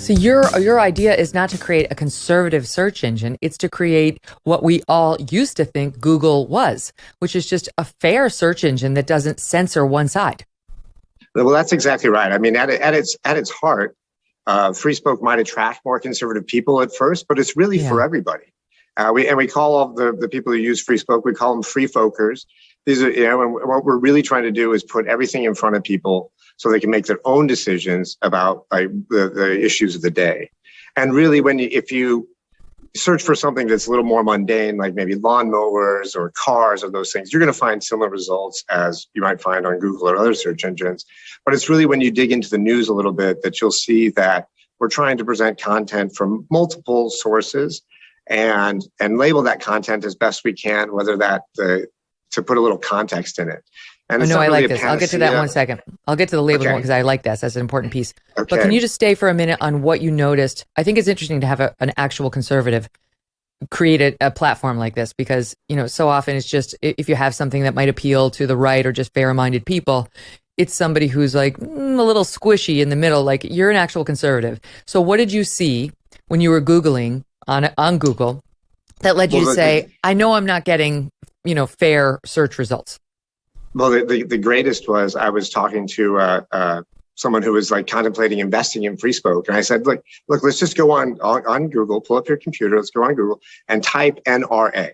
So your idea is not to create a conservative search engine. It's to create what we all used to think Google was, which is just a fair search engine that doesn't censor one side. Well, that's exactly right. I mean, at its heart, Freespoke might attract more conservative people at first, but it's really for everybody. We call all the people who use Freespoke, we call them freefolkers. These are, and what we're really trying to do is put everything in front of people so they can make their own decisions about the issues of the day. And really, if you search for something that's a little more mundane, like maybe lawnmowers or cars or those things, you're going to find similar results as you might find on Google or other search engines. But it's really when you dig into the news a little bit that you'll see that we're trying to present content from multiple sources and label that content as best we can, whether that to put a little context in it. And I like this. I'll get to that in 1 second. I'll get to the label one because I like this. That's an important piece. Okay. But can you just stay for a minute on what you noticed? I think it's interesting to have an actual conservative create a platform like this because, so often it's just if you have something that might appeal to the right or just fair-minded people, it's somebody who's like a little squishy in the middle, like you're an actual conservative. So what did you see when you were Googling on Google that led you to say, I know I'm not getting, fair search results? Well, the greatest was I was talking to someone who was like contemplating investing in Freespoke. And I said, look, let's just go on Google, pull up your computer, let's go on Google and type NRA.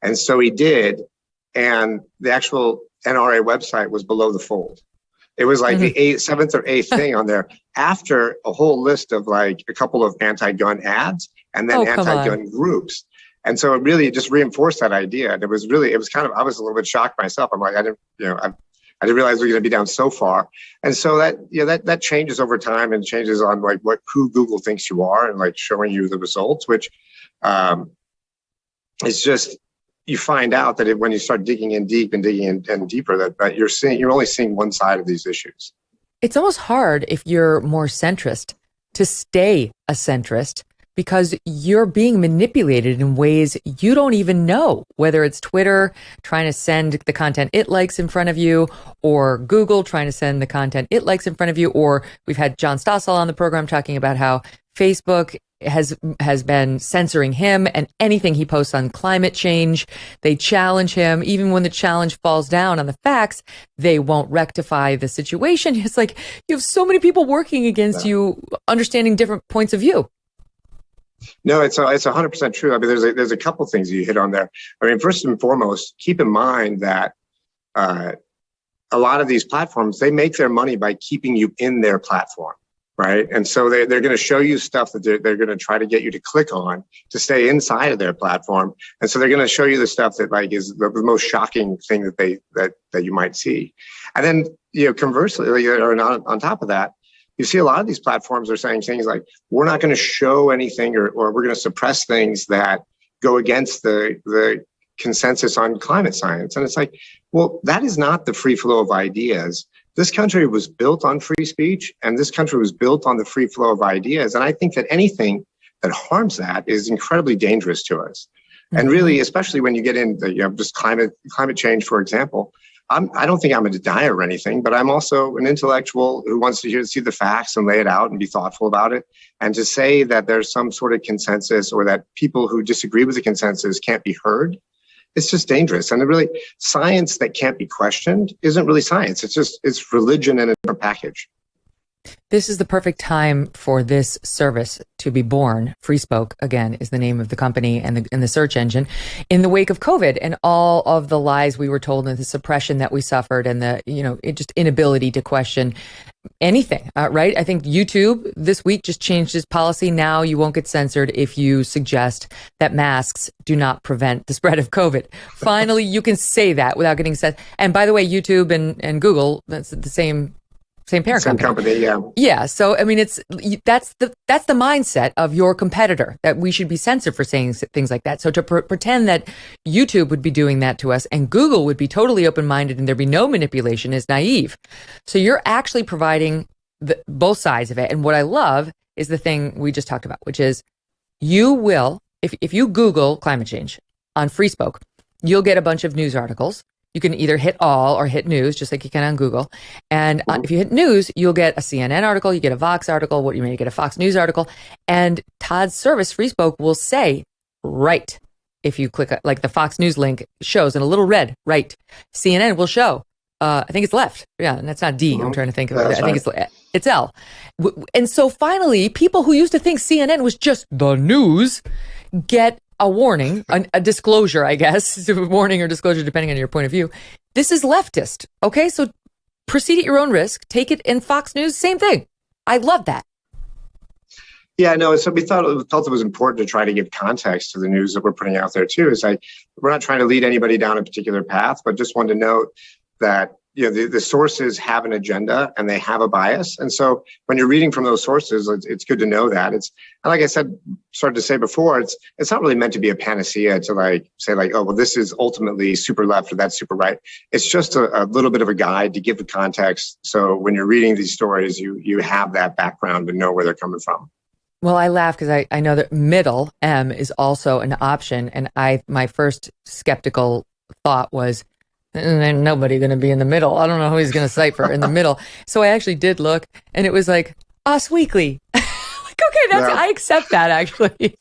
And so he did. And the actual NRA website was below the fold. It was like the seventh or eighth thing on there after a whole list of like a couple of anti-gun ads and then anti-gun groups. And so it really just reinforced that idea. And it was kind of, I was a little bit shocked myself. I'm like, I didn't realize we were going to be down so far. And so that changes over time and changes on like who Google thinks you are and like showing you the results, which it's just, you find out that when you start digging in deep and digging in deeper, that you're only seeing one side of these issues. It's almost hard if you're more centrist to stay a centrist because you're being manipulated in ways you don't even know, whether it's Twitter trying to send the content it likes in front of you, or Google trying to send the content it likes in front of you, or we've had John Stossel on the program talking about how Facebook has been censoring him and anything he posts on climate change. They challenge him. Even when the challenge falls down on the facts, they won't rectify the situation. It's like you have so many people working against you, understanding different points of view. No, it's 100% true. I mean, there's a couple things you hit on there. I mean, first and foremost, keep in mind that a lot of these platforms, they make their money by keeping you in their platform, right? And so they're going to show you stuff that they're going to try to get you to click on to stay inside of their platform. And so they're going to show you the stuff that like is the most shocking thing that you might see. And then, conversely, or on top of that, you see a lot of these platforms are saying things like, we're not going to show anything or we're going to suppress things that go against the consensus on climate science. And it's like, well, that is not the free flow of ideas. This country was built on free speech and this country was built on the free flow of ideas. And I think that anything that harms that is incredibly dangerous to us. Mm-hmm. And really, especially when you get into just climate change, for example, I don't think I'm a denier or anything, but I'm also an intellectual who wants to see the facts and lay it out and be thoughtful about it. And to say that there's some sort of consensus or that people who disagree with the consensus can't be heard, it's just dangerous. And really, science that can't be questioned isn't really science. It's religion in a different package. This is the perfect time for this service to be born. Freespoke, again, is the name of the company and the search engine. In the wake of COVID and all of the lies we were told and the suppression that we suffered and the, just inability to question anything, right? I think YouTube this week just changed its policy. Now you won't get censored if you suggest that masks do not prevent the spread of COVID. Finally, you can say that without getting censored. And by the way, YouTube and Google, that's the same parent company. Yeah. Yeah. So, I mean, that's the mindset of your competitor, that we should be censored for saying things like that. So to pretend that YouTube would be doing that to us and Google would be totally open-minded and there'd be no manipulation is naive. So you're actually providing both sides of it. And what I love is the thing we just talked about, which is you will, if you Google climate change on Freespoke, you'll get a bunch of news articles. You can either hit all or hit news, just like you can on Google. And if you hit news, you'll get a CNN article, you get a Vox article, what you may get a Fox News article. And Todd's service, Freespoke, will say, right. If you click, like the Fox News link shows in a little red, right. CNN will show, I think it's left. Yeah, and that's not D. I'm trying to think of it. I think it's L. And so finally, people who used to think CNN was just the news get a warning, a disclosure, I guess, a warning or disclosure, depending on your point of view. This is leftist. Okay, so proceed at your own risk. Take it in Fox News, same thing. I love that. Yeah, no, so we felt it was important to try to give context to the news that we're putting out there too. It's like, we're not trying to lead anybody down a particular path, but just wanted to note that, you know, the sources have an agenda and they have a bias. And so when you're reading from those sources, it's good to know that. And like I started to say before, it's not really meant to be a panacea to say, oh, well, this is ultimately super left or that's super right. It's just a little bit of a guide to give the context. So when you're reading these stories, you have that background and know where they're coming from. Well, I laugh because I know that middle M is also an option. And my first skeptical thought was, there's nobody going to be in the middle. I don't know who he's going to cite for in the middle. So I actually did look, and it was like Us Weekly. Like, okay, I accept that actually.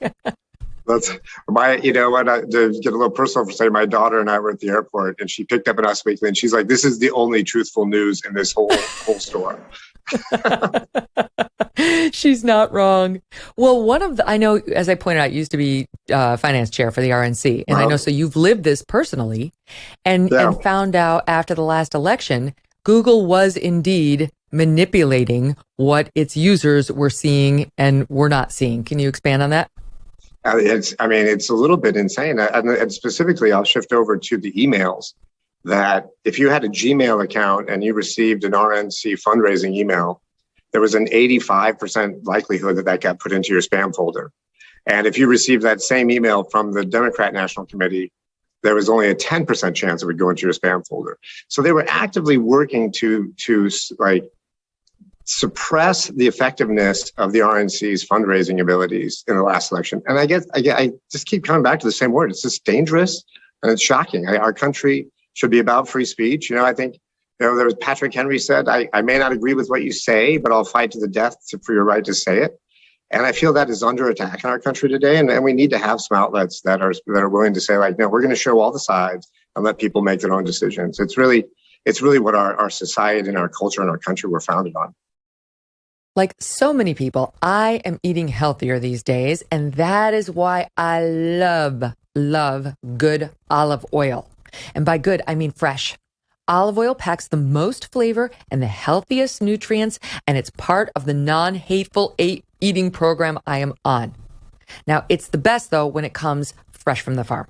That's to get a little personal for say, my daughter and I were at the airport, and she picked up an Us Weekly, and she's like, "This is the only truthful news in this whole store." She's not wrong. Well, I know, as I pointed out, used to be finance chair for the RNC. And I know, so you've lived this personally and found out after the last election, Google was indeed manipulating what its users were seeing and were not seeing. Can you expand on that? It's a little bit insane. And specifically, I'll shift over to the emails. That if you had a Gmail account and you received an RNC fundraising email, there was an 85% likelihood that got put into your spam folder. And if you received that same email from the Democrat National Committee, there was only a 10% chance it would go into your spam folder. So they were actively working to suppress the effectiveness of the RNC's fundraising abilities in the last election. And I just keep coming back to the same word. It's just dangerous and it's shocking. Our country should be about free speech. I think, there was Patrick Henry said, I may not agree with what you say, but I'll fight to the death for your right to say it. And I feel that is under attack in our country today. And we need to have some outlets that are willing to say, no, we're going to show all the sides and let people make their own decisions. It's really what our society and our culture and our country were founded on. Like so many people, I am eating healthier these days. And that is why I love good olive oil. And by good, I mean fresh. Olive oil packs the most flavor and the healthiest nutrients, and it's part of the non-hateful eating program I am on. Now, it's the best, though, when it comes fresh from the farm.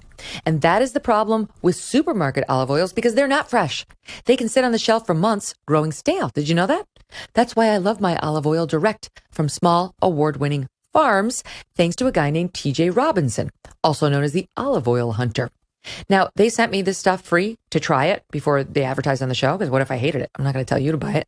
And that is the problem with supermarket olive oils because they're not fresh. They can sit on the shelf for months growing stale. Did you know that? That's why I love my olive oil direct from small, award-winning farms, thanks to a guy named TJ Robinson, also known as the olive oil hunter. Now, they sent me this stuff free to try it before they advertised on the show, because what if I hated it? I'm not going to tell you to buy it.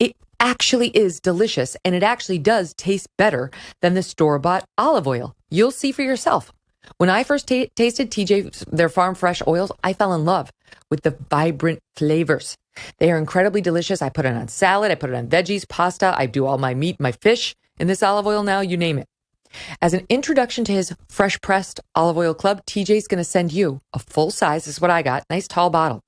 It actually is delicious, and it actually does taste better than the store-bought olive oil. You'll see for yourself. When I first tasted TJ, their farm fresh oils, I fell in love with the vibrant flavors. They are incredibly delicious. I put it on salad. I put it on veggies, pasta. I do all my meat, my fish in this olive oil now, you name it. As an introduction to his fresh pressed olive oil club, TJ's going to send you a full size, this is what I got, nice tall bottle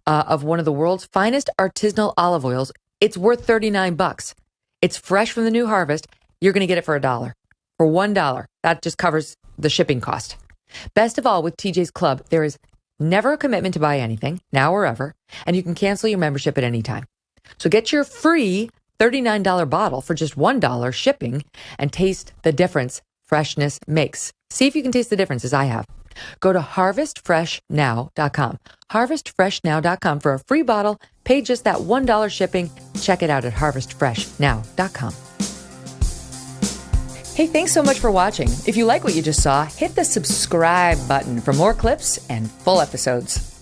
of one of the world's finest artisanal olive oils. It's worth $39. It's fresh from the new harvest. You're going to get it for $1. For $1. That just covers the shipping cost. Best of all, with TJ's club, there is never a commitment to buy anything, now or ever, and you can cancel your membership at any time. So get your free $39 bottle for just $1 shipping and taste the difference freshness makes. See if you can taste the difference as I have. Go to harvestfreshnow.com. Harvestfreshnow.com for a free bottle. Pay just that $1 shipping. Check it out at harvestfreshnow.com. Hey, thanks so much for watching. If you like what you just saw, hit the subscribe button for more clips and full episodes.